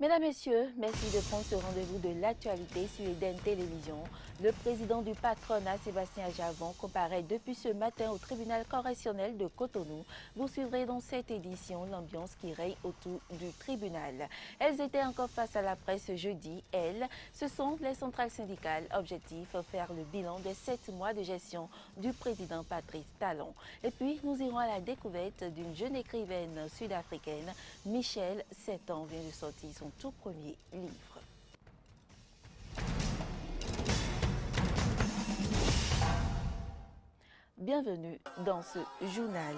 Mesdames, Messieurs, merci de prendre ce rendez-vous de l'actualité sur Eden Télévision. Le président du patronat, Sébastien Adjavon, comparaît depuis ce matin au tribunal correctionnel de Cotonou. Vous suivrez dans cette édition l'ambiance qui règne autour du tribunal. Elles étaient encore face à la presse jeudi. Elles, ce sont les centrales syndicales. Objectif, faire le bilan des 7 mois de gestion du président Patrice Talon. Et puis, nous irons à la découverte d'une jeune écrivaine sud-africaine. Michelle, 7 ans, vient de sortir son tout premier livre. Bienvenue dans ce journal.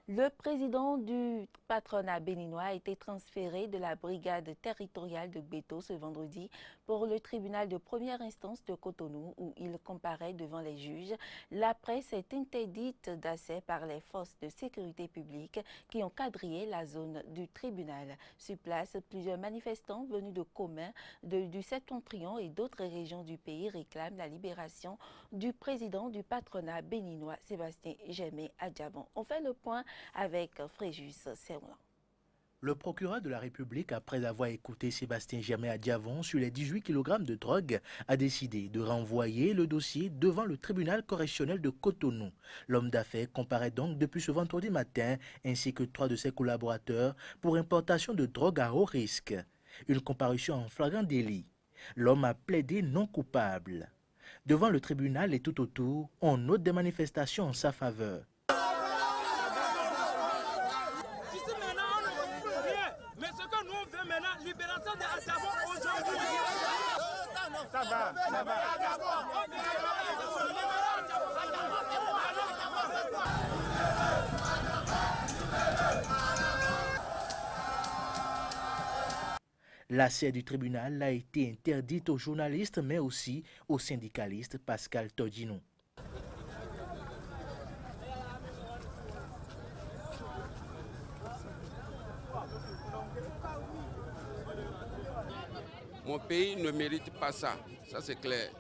Le président du patronat béninois a été transféré de la brigade territoriale de Gbeto ce vendredi pour le tribunal de première instance de Cotonou où il comparaît devant les juges. La presse est interdite d'accès par les forces de sécurité publique qui ont quadrillé la zone du tribunal. Sur place, plusieurs manifestants venus de Commun, du Septentrion et d'autres régions du pays réclament la libération du président du patronat béninois, Sébastien Adjavon. On fait le point avec Fréjus Serouan. Le procureur de la République, après avoir écouté Sébastien Adjavon sur les 18 kg de drogue, a décidé de renvoyer le dossier devant le tribunal correctionnel de Cotonou. L'homme d'affaires comparaît donc depuis ce vendredi matin, ainsi que 3 de ses collaborateurs, pour importation de drogue à haut risque. Une comparution en flagrant délit. L'homme a plaidé non coupable. Devant le tribunal et tout autour, on note des manifestations en sa faveur. Mais ce que nous on veut maintenant, libération de Adjavon aujourd'hui. Ça va. La salle du tribunal a été interdite aux journalistes, mais aussi au syndicaliste Pascal Todino. Mon pays ne mérite pas ça c'est clair.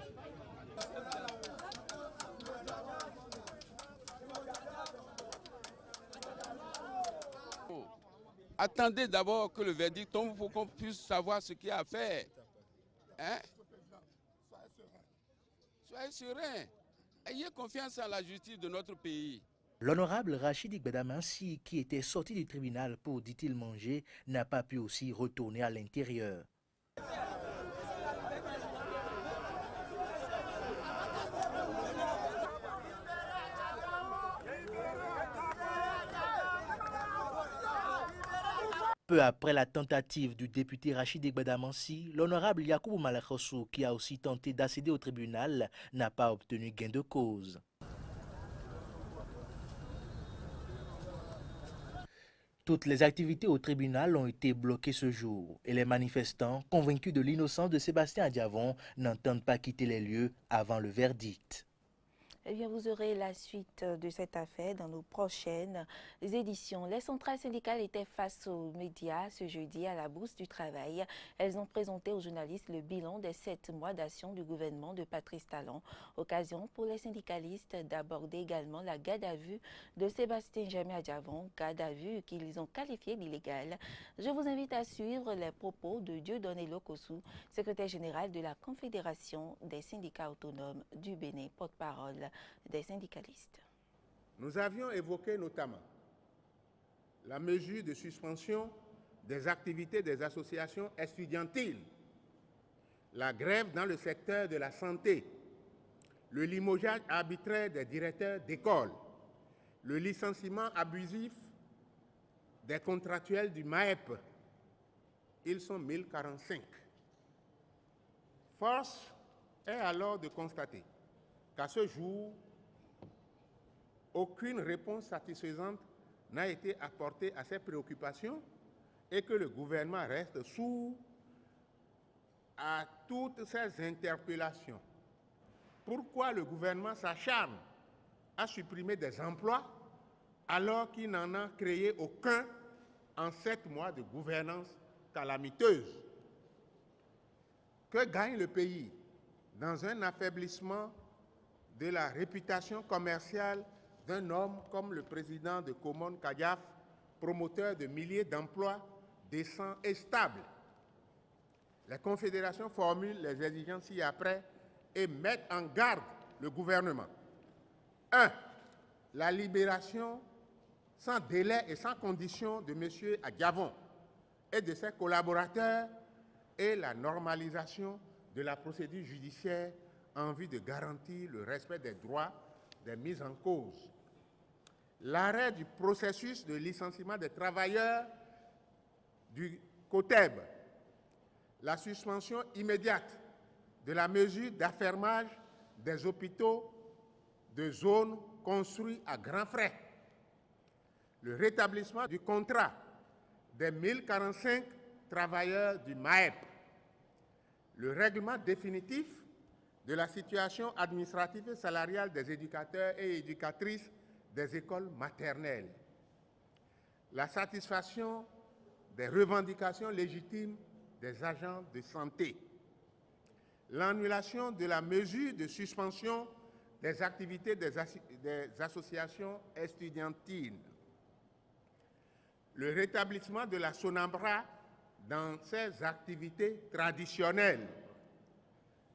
Attendez d'abord que le verdict tombe pour qu'on puisse savoir ce qu'il y a à faire. Hein? Soyez serein. Ayez confiance en la justice de notre pays. L'honorable Rachid Gbadamansi, qui était sorti du tribunal pour, dit-il, manger, n'a pas pu aussi retourner à l'intérieur. Peu après la tentative du député Rachid Gbadamansi, l'honorable Yacoubou Malakhossou, qui a aussi tenté d'accéder au tribunal, n'a pas obtenu gain de cause. Toutes les activités au tribunal ont été bloquées ce jour et les manifestants, convaincus de l'innocence de Sébastien Adjavon, n'entendent pas quitter les lieux avant le verdict. Eh bien, vous aurez la suite de cette affaire dans nos prochaines éditions. Les centrales syndicales étaient face aux médias ce jeudi à la Bourse du Travail. Elles ont présenté aux journalistes le bilan des 7 mois d'action du gouvernement de Patrice Talon. Occasion pour les syndicalistes d'aborder également la garde à vue de Sébastien Adjavon, garde à vue qu'ils ont qualifiée d'illégale. Je vous invite à suivre les propos de Dieudonné Lokossou, secrétaire général de la Confédération des syndicats autonomes du Bénin, porte-parole des syndicalistes. Nous avions évoqué notamment la mesure de suspension des activités des associations estudiantiles, la grève dans le secteur de la santé, le limogeage arbitraire des directeurs d'école, le licenciement abusif des contractuels du MAEP. Ils sont 1045. Force est alors de constater qu'à ce jour, aucune réponse satisfaisante n'a été apportée à ces préoccupations et que le gouvernement reste sourd à toutes ces interpellations. Pourquoi le gouvernement s'acharne à supprimer des emplois alors qu'il n'en a créé aucun en 7 mois de gouvernance calamiteuse? Que gagne le pays dans un affaiblissement de la réputation commerciale d'un homme comme le président de Komon Kadiaf, promoteur de milliers d'emplois décents et stables? Les confédérations formulent les exigences ci-après et mettent en garde le gouvernement. 1. La libération sans délai et sans condition de M. Adjavon et de ses collaborateurs et la normalisation de la procédure judiciaire en vue de garantir le respect des droits des mises en cause. L'arrêt du processus de licenciement des travailleurs du COTEB, la suspension immédiate de la mesure d'affermage des hôpitaux de zones construits à grands frais, le rétablissement du contrat des 1045 travailleurs du MAEP, le règlement définitif de la situation administrative et salariale des éducateurs et éducatrices des écoles maternelles, la satisfaction des revendications légitimes des agents de santé, l'annulation de la mesure de suspension des activités des associations estudiantines, le rétablissement de la SONAMBRA dans ses activités traditionnelles,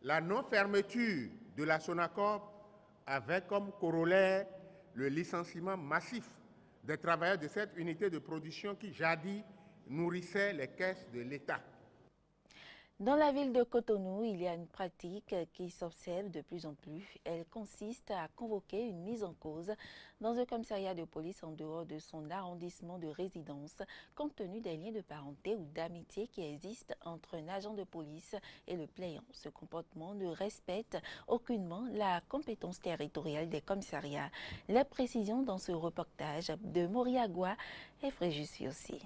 la non-fermeture de la SONACOP avec comme corollaire le licenciement massif des travailleurs de cette unité de production qui jadis nourrissait les caisses de l'État. Dans la ville de Cotonou, il y a une pratique qui s'observe de plus en plus. Elle consiste à convoquer une mise en cause dans un commissariat de police en dehors de son arrondissement de résidence, compte tenu des liens de parenté ou d'amitié qui existent entre un agent de police et le plaignant. Ce comportement ne respecte aucunement la compétence territoriale des commissariats. Les précisions dans ce reportage de Moriagua et Fréjus aussi.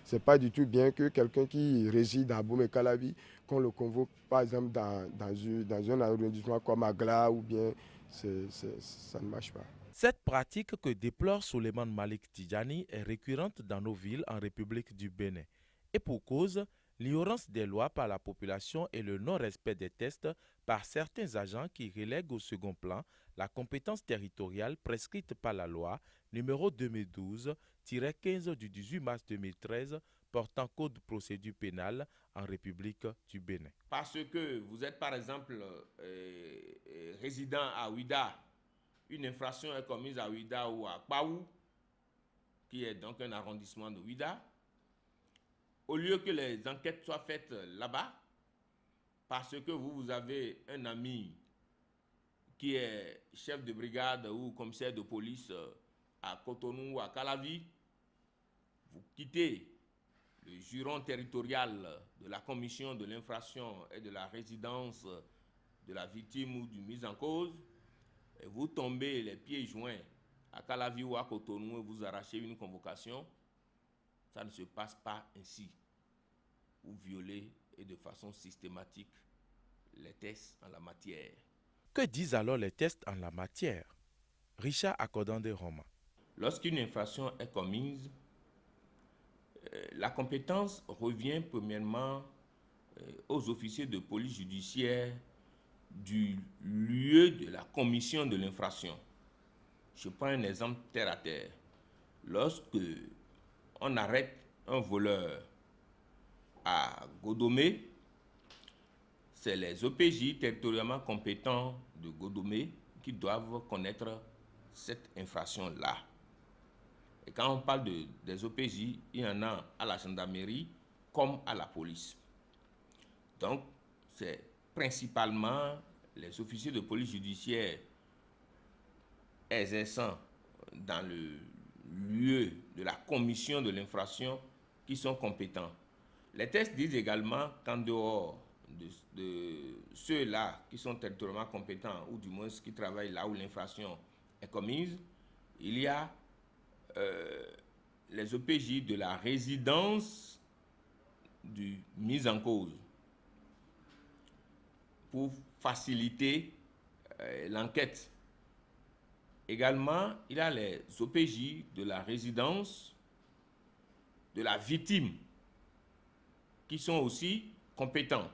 Ce n'est pas du tout bien que quelqu'un qui réside à Boumé-Calavi, qu'on le convoque par exemple dans un arrondissement comme Agla ou bien ça ne marche pas. Cette pratique que déplore Souleymane Malik Tidjani est récurrente dans nos villes en République du Bénin. Et pour cause, l'ignorance des lois par la population et le non-respect des tests par certains agents qui relèguent au second plan la compétence territoriale prescrite par la loi numéro 2012-15 du 18 mars 2013 portant code de procédure pénale en République du Bénin. Parce que vous êtes par exemple résident à Ouida, une infraction est commise à Ouida ou à Kpaou, qui est donc un arrondissement de Ouida, au lieu que les enquêtes soient faites là-bas, parce que vous avez un ami qui est chef de brigade ou commissaire de police à Cotonou ou à Calavi, vous quittez le juron territorial de la commission de l'infraction et de la résidence de la victime ou du mis en cause, et vous tombez les pieds joints à Calavi ou à Cotonou et vous arrachez une convocation, ça ne se passe pas ainsi. Vous violez et de façon systématique les tests en la matière. Que disent alors les tests en la matière? Richard Akodande Roma. Lorsqu'une infraction est commise, la compétence revient premièrement aux officiers de police judiciaire du lieu de la commission de l'infraction. Je prends un exemple terre à terre. Lorsque on arrête un voleur à Godomé, c'est les OPJ territorialement compétents de Godomé qui doivent connaître cette infraction-là. Et quand on parle des OPJ, il y en a à la gendarmerie comme à la police. Donc, c'est principalement les officiers de police judiciaire exerçant dans le lieu de la commission de l'infraction qui sont compétents. Les tests disent également qu'en dehors de ceux-là qui sont territorialement compétents, ou du moins qui travaillent là où l'infraction est commise, il y a les OPJ de la résidence du mis en cause pour faciliter l'enquête. Également, il y a les OPJ de la résidence de la victime qui sont aussi compétents.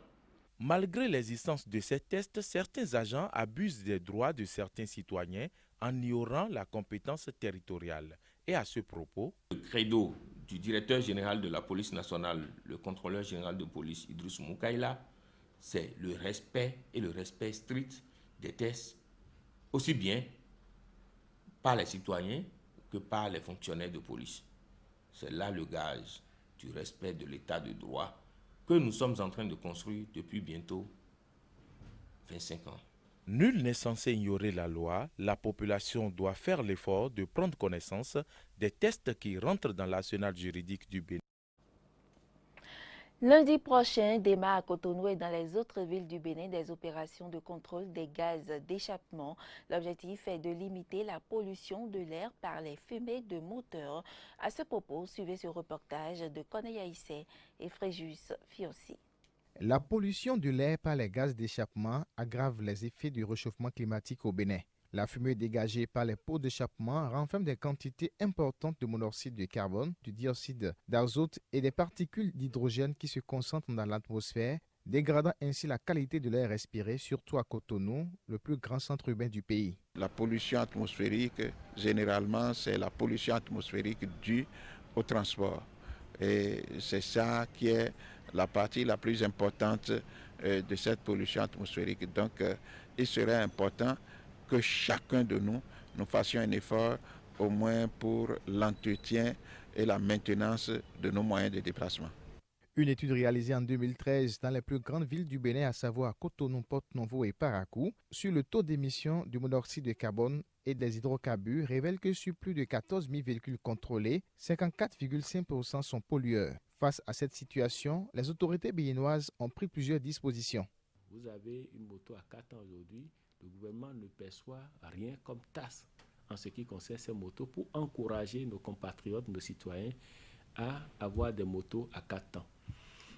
Malgré l'existence de ces tests, certains agents abusent des droits de certains citoyens en ignorant la compétence territoriale. Et à ce propos, le credo du directeur général de la police nationale, le contrôleur général de police Idriss Moukaïla, c'est le respect et le respect strict des tests, aussi bien par les citoyens que par les fonctionnaires de police. C'est là le gage du respect de l'état de droit que nous sommes en train de construire depuis bientôt 25 ans. Nul n'est censé ignorer la loi. La population doit faire l'effort de prendre connaissance des tests qui rentrent dans l'arsenal juridique du Bénin. Lundi prochain, démarre à Cotonou et dans les autres villes du Bénin des opérations de contrôle des gaz d'échappement. L'objectif est de limiter la pollution de l'air par les fumées de moteurs. À ce propos, suivez ce reportage de Corneille Issé et Fréjus Fiossi. La pollution de l'air par les gaz d'échappement aggrave les effets du réchauffement climatique au Bénin. La fumée dégagée par les pots d'échappement renferme des quantités importantes de monoxyde de carbone, du dioxyde d'azote et des particules d'hydrogène qui se concentrent dans l'atmosphère, dégradant ainsi la qualité de l'air respiré, surtout à Cotonou, le plus grand centre urbain du pays. La pollution atmosphérique, généralement, c'est la pollution atmosphérique due au transport. Et c'est ça qui est la partie la plus importante de cette pollution atmosphérique. Donc, il serait important que chacun de nous fassions un effort au moins pour l'entretien et la maintenance de nos moyens de déplacement. Une étude réalisée en 2013 dans les plus grandes villes du Bénin, à savoir Cotonou, Porto-Novo et Parakou, sur le taux d'émission du monoxyde de carbone et des hydrocarbures révèle que sur plus de 14 000 véhicules contrôlés, 54,5% sont pollueurs. Face à cette situation, les autorités béninoises ont pris plusieurs dispositions. Vous avez une moto à 4 ans aujourd'hui, le gouvernement ne perçoit rien comme taxe en ce qui concerne ces motos pour encourager nos compatriotes, nos citoyens à avoir des motos à 4 ans.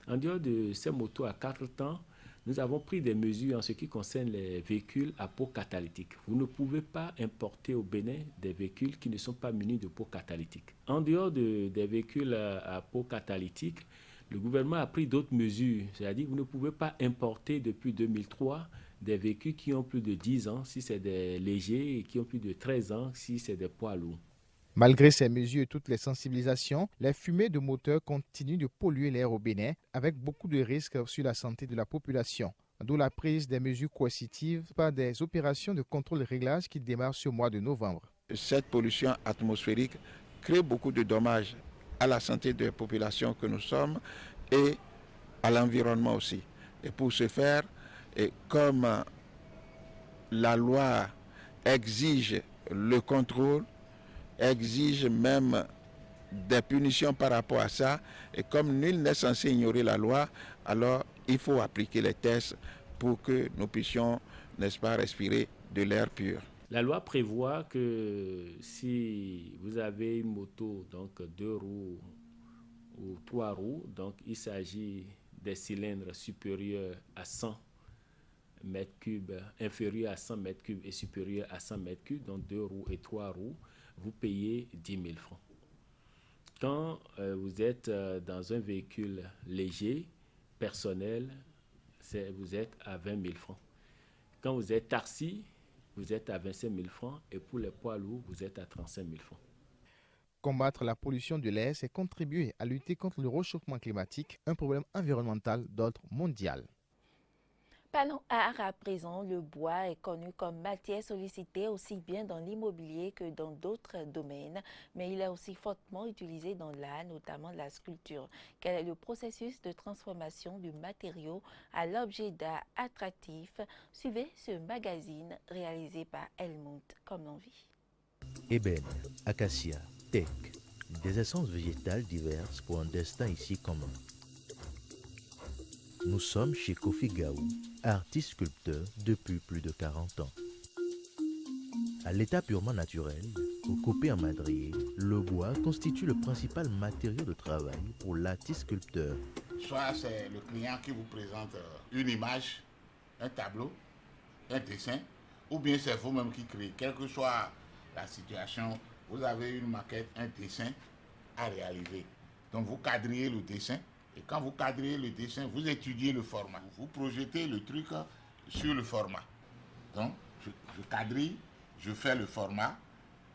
En dehors de ces motos à 4 ans, nous avons pris des mesures en ce qui concerne les véhicules à peau catalytique. Vous ne pouvez pas importer au Bénin des véhicules qui ne sont pas munis de peau catalytique. En dehors des véhicules à peau catalytique, le gouvernement a pris d'autres mesures. C'est-à-dire que vous ne pouvez pas importer depuis 2003 des véhicules qui ont plus de 10 ans si c'est des légers et qui ont plus de 13 ans si c'est des poids lourds. Malgré ces mesures et toutes les sensibilisations, les fumées de moteurs continuent de polluer l'air au Bénin avec beaucoup de risques sur la santé de la population. D'où la prise des mesures coercitives par des opérations de contrôle et réglage qui démarrent ce mois de novembre. Cette pollution atmosphérique crée beaucoup de dommages à la santé des populations que nous sommes et à l'environnement aussi. Et pour ce faire, et comme la loi exige le contrôle, exige même des punitions par rapport à ça, et comme nul n'est censé ignorer la loi, alors il faut appliquer les tests pour que nous puissions, n'est-ce pas, respirer de l'air pur. La loi prévoit que si vous avez une moto, donc 2 roues ou 3 roues, donc il s'agit des cylindres supérieurs à 100 mètres cubes, inférieurs à 100 mètres cubes et supérieurs à 100 mètres cubes, donc 2 roues et 3 roues, vous payez 10 000 francs. Quand vous êtes dans un véhicule léger, personnel, vous êtes à 20 000 francs. Quand vous êtes taxi, vous êtes à 25 000 francs et pour les poids lourds, vous êtes à 35 000 francs. Combattre la pollution de l'air, c'est contribuer à lutter contre le réchauffement climatique, un problème environnemental d'ordre mondial. Parlons art à présent. Le bois est connu comme matière sollicitée aussi bien dans l'immobilier que dans d'autres domaines, mais il est aussi fortement utilisé dans l'art, notamment la sculpture. Quel est le processus de transformation du matériau à l'objet d'art attractif? Suivez ce magazine réalisé par Helmut comme l'envie. Ébène, acacia, teck, des essences végétales diverses pour un destin ici commun. Nous sommes chez Kofi Gaou, artiste-sculpteur depuis plus de 40 ans. À l'état purement naturel, au coupé en madrier, le bois constitue le principal matériau de travail pour l'artiste-sculpteur. Soit c'est le client qui vous présente une image, un tableau, un dessin, ou bien c'est vous-même qui créez. Quelle que soit la situation, vous avez une maquette, un dessin à réaliser. Donc vous quadrillez le dessin. Et quand vous quadrillez le dessin, vous étudiez le format. Vous projetez le truc sur le format. Donc, je quadrille, je fais le format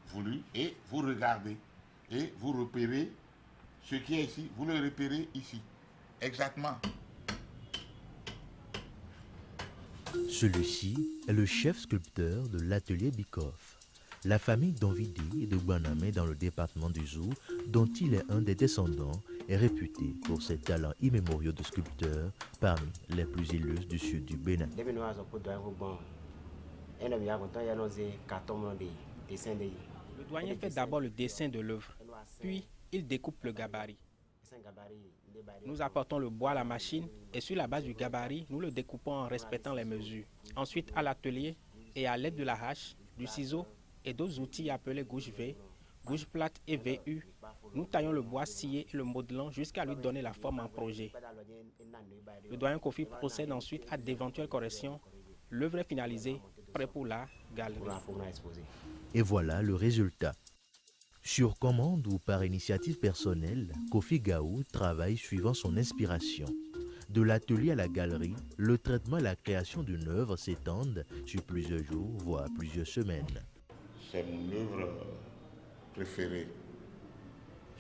voulu et vous regardez. Et vous repérez Ce qui est ici, vous le repérez ici. Exactement. Celui-ci est le chef sculpteur de l'atelier Bikoff. La famille d'Onvidi de Guanamé dans le département du Zou, dont il est un des descendants, est réputée pour ses talents immémoriaux de sculpteur parmi les plus illustres du sud du Bénin. Le doyen fait d'abord le dessin de l'œuvre, puis il découpe le gabarit. Nous apportons le bois à la machine et sur la base du gabarit, nous le découpons en respectant les mesures. Ensuite, à l'atelier et à l'aide de la hache, du ciseau et d'autres outils appelés gouge V, gouge plate et VU, nous taillons le bois scié et le modelant jusqu'à lui donner la forme en projet. Le doyen Kofi procède ensuite à d'éventuelles corrections. L'œuvre est finalisée, prêt pour la galerie. Et voilà le résultat. Sur commande ou par initiative personnelle, Kofi Gaou travaille suivant son inspiration. De l'atelier à la galerie, le traitement et la création d'une œuvre s'étendent sur plusieurs jours, voire plusieurs semaines. C'est mon œuvre préférée.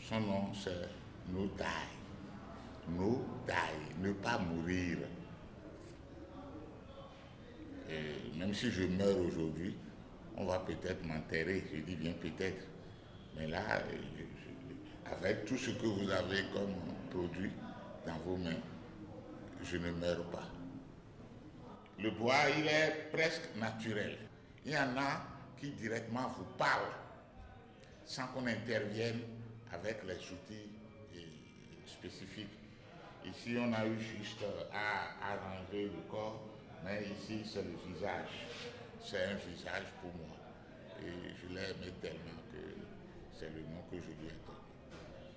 Son nom, c'est No Die. No Die, ne pas mourir. Et même si je meurs aujourd'hui, on va peut-être m'enterrer, je dis bien peut-être. Mais là, avec tout ce que vous avez comme produit dans vos mains, je ne meurs pas. Le bois, il est presque naturel. Il y en a qui directement vous parlent sans qu'on intervienne avec les outils spécifiques. Ici, on a eu juste à arranger le corps, mais ici, c'est le visage. C'est un visage pour moi. Et je l'ai aimé tellement que c'est le nom que je lui ai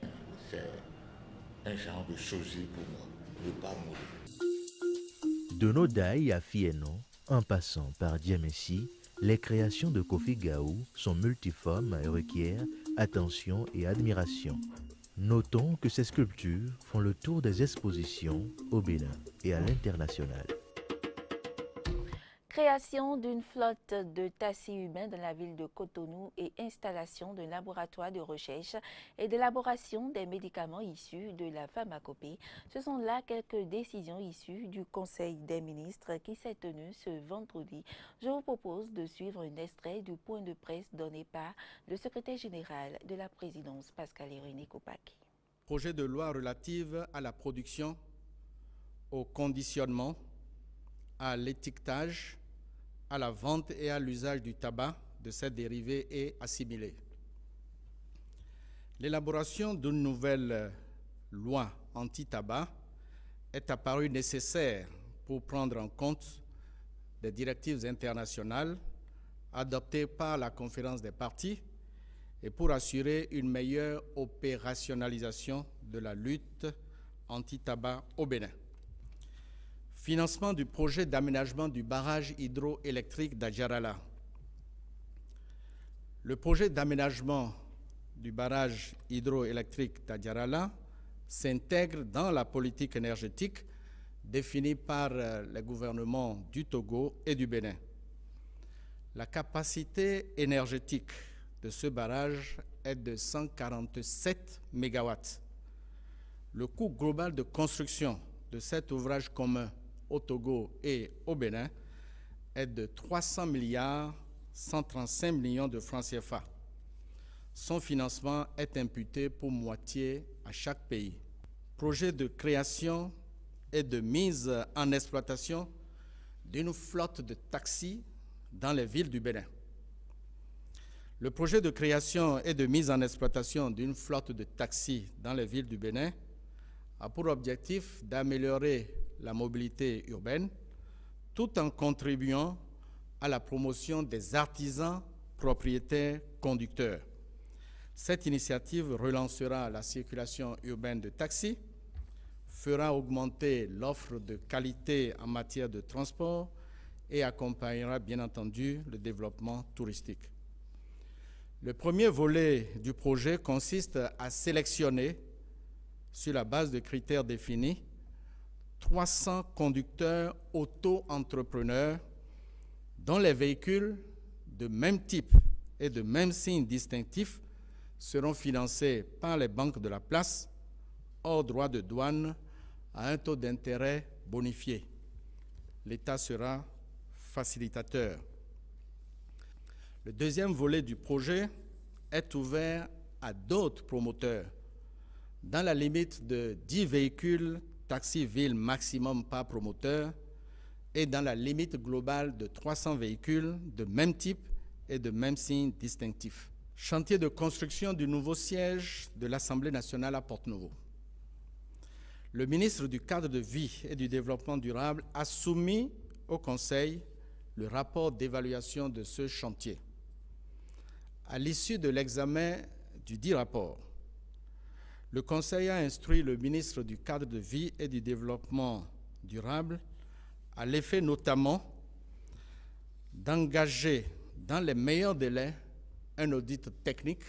donné. C'est un genre de sosie pour moi, ne pas mourir. De Nodai à Fieno, en passant par Djemessi, les créations de Kofi Gaou sont multiformes et requièrent attention et admiration. Notons que ces sculptures font le tour des expositions au Bénin et à l'international. Création d'une flotte de taxis humains dans la ville de Cotonou et installation d'un laboratoire de recherche et d'élaboration des médicaments issus de la pharmacopée. Ce sont là quelques décisions issues du Conseil des ministres qui s'est tenu ce vendredi. Je vous propose de suivre un extrait du point de presse donné par le secrétaire général de la présidence, Pascal-Irénée Kopaki. Projet de loi relative à la production, au conditionnement, à l'étiquetage, à la vente et à l'usage du tabac, de ses dérivés et assimilés. L'élaboration d'une nouvelle loi anti-tabac est apparue nécessaire pour prendre en compte des directives internationales adoptées par la conférence des parties et pour assurer une meilleure opérationnalisation de la lutte anti-tabac au Bénin. Financement du projet d'aménagement du barrage hydroélectrique d'Adjarala. Le projet d'aménagement du barrage hydroélectrique d'Adjarala s'intègre dans la politique énergétique définie par les gouvernements du Togo et du Bénin. La capacité énergétique de ce barrage est de 147 MW. Le coût global de construction de cet ouvrage commun au Togo et au Bénin est de 300 milliards 135 millions de francs CFA. Son financement est imputé pour moitié à chaque pays. Projet de création et de mise en exploitation d'une flotte de taxis dans les villes du Bénin. Le projet de création et de mise en exploitation d'une flotte de taxis dans les villes du Bénin a pour objectif d'améliorer la mobilité urbaine tout en contribuant à la promotion des artisans propriétaires conducteurs. Cette initiative relancera la circulation urbaine de taxis, fera augmenter l'offre de qualité en matière de transport et accompagnera bien entendu le développement touristique. Le premier volet du projet consiste à sélectionner, sur la base de critères définis, 300 conducteurs auto-entrepreneurs dont les véhicules de même type et de même signe distinctif seront financés par les banques de la place hors droit de douane à un taux d'intérêt bonifié. L'État sera facilitateur. Le deuxième volet du projet est ouvert à d'autres promoteurs dans la limite de 10 véhicules taxi-ville maximum par promoteur et dans la limite globale de 300 véhicules de même type et de même signe distinctif. Chantier de construction du nouveau siège de l'Assemblée nationale à Porte-Novo. Le ministre du Cadre de vie et du Développement durable a soumis au Conseil le rapport d'évaluation de ce chantier. À l'issue de l'examen du dit rapport, le Conseil a instruit le ministre du Cadre de vie et du Développement durable à l'effet notamment d'engager dans les meilleurs délais un audit technique,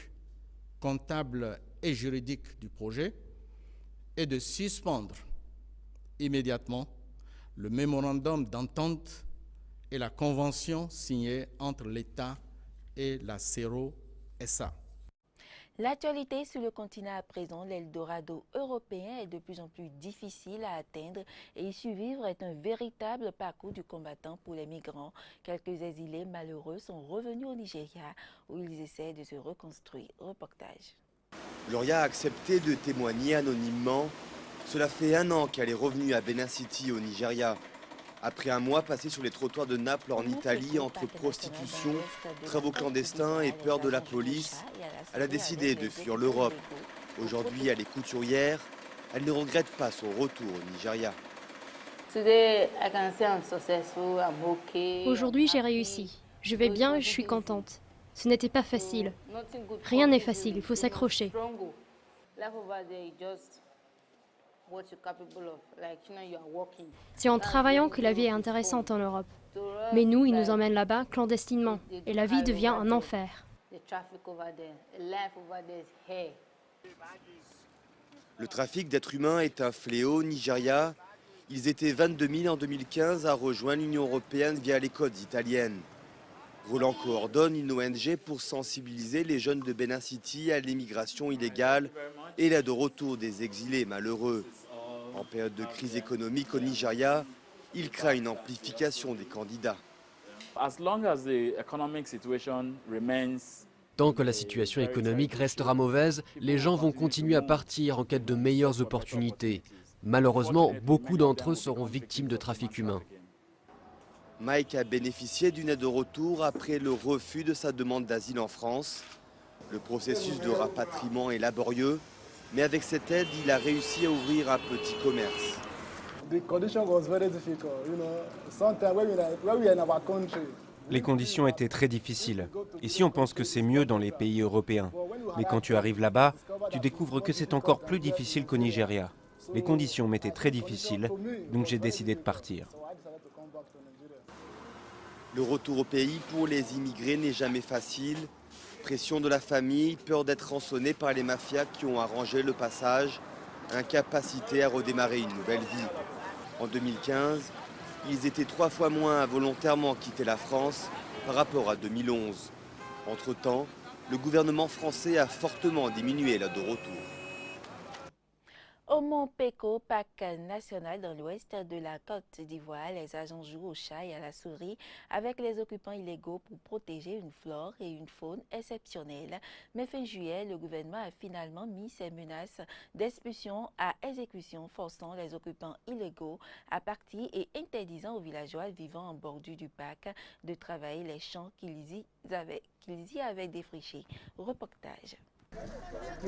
comptable et juridique du projet et de suspendre immédiatement le mémorandum d'entente et la convention signée entre l'État et la CERO SA. L'actualité sur le continent à présent, l'Eldorado européen est de plus en plus difficile à atteindre et y survivre est un véritable parcours du combattant pour les migrants. Quelques exilés malheureux sont revenus au Nigeria où ils essaient de se reconstruire. Reportage. Gloria a accepté de témoigner anonymement. Cela fait 1 an qu'elle est revenue à Benin City au Nigeria. Après un mois passé sur les trottoirs de Naples en Italie, entre prostitution, travaux clandestins et peur de la police, elle a décidé de fuir l'Europe. Aujourd'hui, elle est couturière. Elle ne regrette pas son retour au Nigeria. Aujourd'hui, j'ai réussi. Je vais bien, je suis contente. Ce n'était pas facile. Rien n'est facile, il faut s'accrocher. C'est en travaillant que la vie est intéressante en Europe. Mais nous, ils nous emmènent là-bas clandestinement. Et la vie devient un enfer. Le trafic d'êtres humains est un fléau au Nigeria. Ils étaient 22 000 en 2015 à rejoindre l'Union européenne via les côtes italiennes. Roland coordonne une ONG pour sensibiliser les jeunes de Benin City à l'immigration illégale et l'aide au retour des exilés malheureux. En période de crise économique au Nigeria, il craint une amplification des candidats. Tant que la situation économique restera mauvaise, les gens vont continuer à partir en quête de meilleures opportunités. Malheureusement, beaucoup d'entre eux seront victimes de trafic humain. Mike a bénéficié d'une aide au retour après le refus de sa demande d'asile en France. Le processus de rapatriement est laborieux, mais avec cette aide, il a réussi à ouvrir un petit commerce. Les conditions étaient très difficiles. Ici, on pense que c'est mieux dans les pays européens. Mais quand tu arrives là-bas, tu découvres que c'est encore plus difficile qu'au Nigeria. Les conditions m'étaient très difficiles, donc j'ai décidé de partir. Le retour au pays pour les immigrés n'est jamais facile. Pression de la famille, peur d'être rançonné par les mafias qui ont arrangé le passage, incapacité à redémarrer une nouvelle vie. En 2015, ils étaient 3 fois moins à volontairement quitter la France par rapport à 2011. Entre-temps, le gouvernement français a fortement diminué l'aide au retour. Au Mont Péco, parc national dans l'ouest de la Côte d'Ivoire, les agents jouent au chat et à la souris avec les occupants illégaux pour protéger une flore et une faune exceptionnelles. Mais fin juillet, le gouvernement a finalement mis ses menaces d'expulsion à exécution, forçant les occupants illégaux à partir et interdisant aux villageois vivant en bordure du parc de travailler les champs qu'ils y avaient défrichés. Reportage.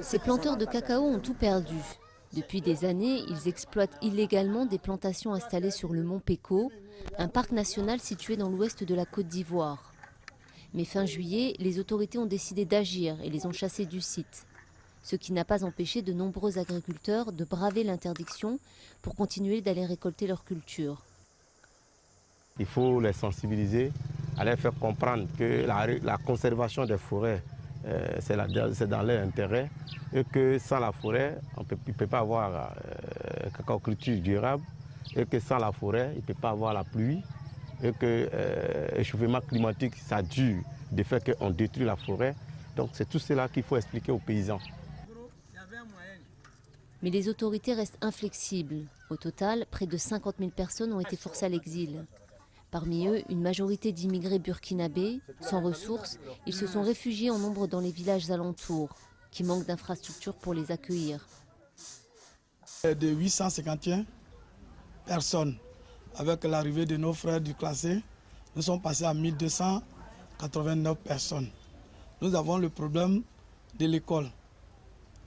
Ces planteurs de cacao ont tout perdu. Depuis des années, ils exploitent illégalement des plantations installées sur le Mont Péco, un parc national situé dans l'ouest de la Côte d'Ivoire. Mais fin juillet, les autorités ont décidé d'agir et les ont chassés du site. Ce qui n'a pas empêché de nombreux agriculteurs de braver l'interdiction pour continuer d'aller récolter leur culture. Il faut les sensibiliser, à les faire comprendre que la conservation des forêts, c'est dans leur intérêt et que sans la forêt, il ne peut pas avoir cacaoculture durable et que sans la forêt, il ne peut pas avoir la pluie et que l'échauffement climatique, ça dure du fait qu'on détruit la forêt. Donc c'est tout cela qu'il faut expliquer aux paysans. Mais les autorités restent inflexibles. Au total, près de 50 000 personnes ont été forcées à l'exil. Parmi eux, une majorité d'immigrés burkinabés, sans ressources, ils se sont réfugiés en nombre dans les villages alentours, qui manquent d'infrastructures pour les accueillir. De 851 personnes, avec l'arrivée de nos frères du classé, nous sommes passés à 1289 personnes. Nous avons le problème de l'école.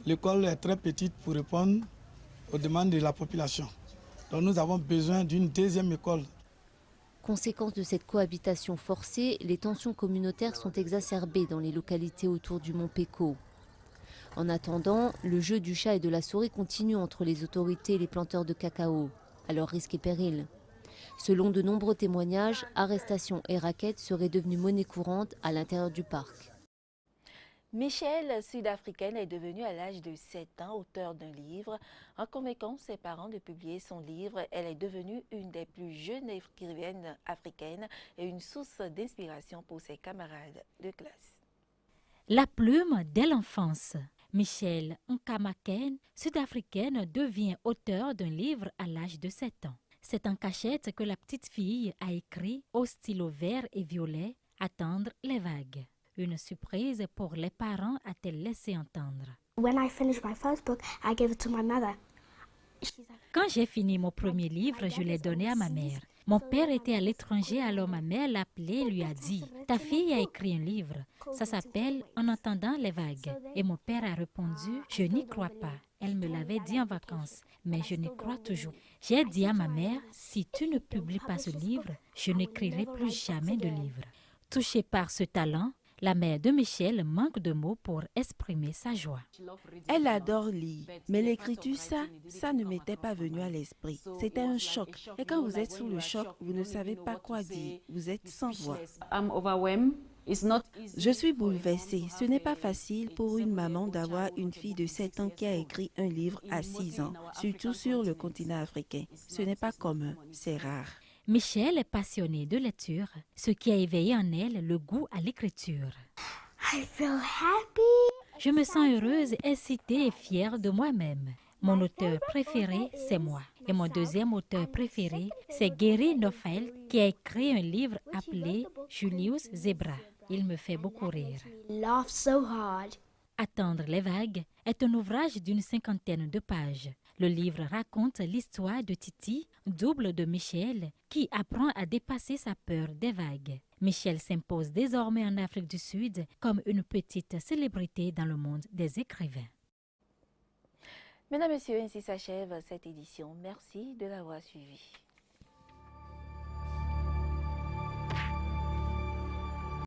L'école est très petite pour répondre aux demandes de la population. Donc nous avons besoin d'une deuxième école. Conséquence de cette cohabitation forcée, les tensions communautaires sont exacerbées dans les localités autour du mont Peko. En attendant, le jeu du chat et de la souris continue entre les autorités et les planteurs de cacao, à leur risque et péril. Selon de nombreux témoignages, arrestations et raquettes seraient devenues monnaie courante à l'intérieur du parc. Michelle, sud-africaine, est devenue à l'âge de 7 ans auteure d'un livre. En convainquant ses parents de publier son livre, elle est devenue une des plus jeunes écrivaines africaines et une source d'inspiration pour ses camarades de classe. La plume dès l'enfance. Michelle Nkamaken, sud-africaine, devient auteure d'un livre à l'âge de 7 ans. C'est en cachette que la petite fille a écrit au stylo vert et violet « Attendre les vagues ». Une surprise pour les parents, a-t-elle laissé entendre. Quand j'ai fini mon premier livre, je l'ai donné à ma mère. Mon père était à l'étranger, alors ma mère l'a appelé et lui a dit « Ta fille a écrit un livre, ça s'appelle « En entendant les vagues ». Et mon père a répondu « Je n'y crois pas ». Elle me l'avait dit en vacances, mais je n'y crois toujours. J'ai dit à ma mère « Si tu ne publies pas ce livre, je n'écrirai plus jamais de livre ». Touchée par ce talent, la mère de Michelle manque de mots pour exprimer sa joie. Elle adore lire, mais l'écriture, ça ne m'était pas venu à l'esprit. C'était un choc. Et quand vous êtes sous le choc, vous ne savez pas quoi dire. Vous êtes sans voix. Je suis bouleversée. Ce n'est pas facile pour une maman d'avoir une fille de 7 ans qui a écrit un livre à 6 ans, surtout sur le continent africain. Ce n'est pas commun, c'est rare. Michelle est passionnée de lecture, ce qui a éveillé en elle le goût à l'écriture. Je me sens heureuse, excitée et fière de moi-même. Mon auteur préféré, c'est moi. Et mon deuxième auteur préféré, c'est Gary Neufeld, qui a écrit un livre appelé Julius Zebra. Il me fait beaucoup rire. Attendre les vagues est un ouvrage d'une 50aine de pages. Le livre raconte l'histoire de Titi, double de Michelle, qui apprend à dépasser sa peur des vagues. Michelle s'impose désormais en Afrique du Sud comme une petite célébrité dans le monde des écrivains. Mesdames, Messieurs, ainsi s'achève cette édition. Merci de l'avoir suivi.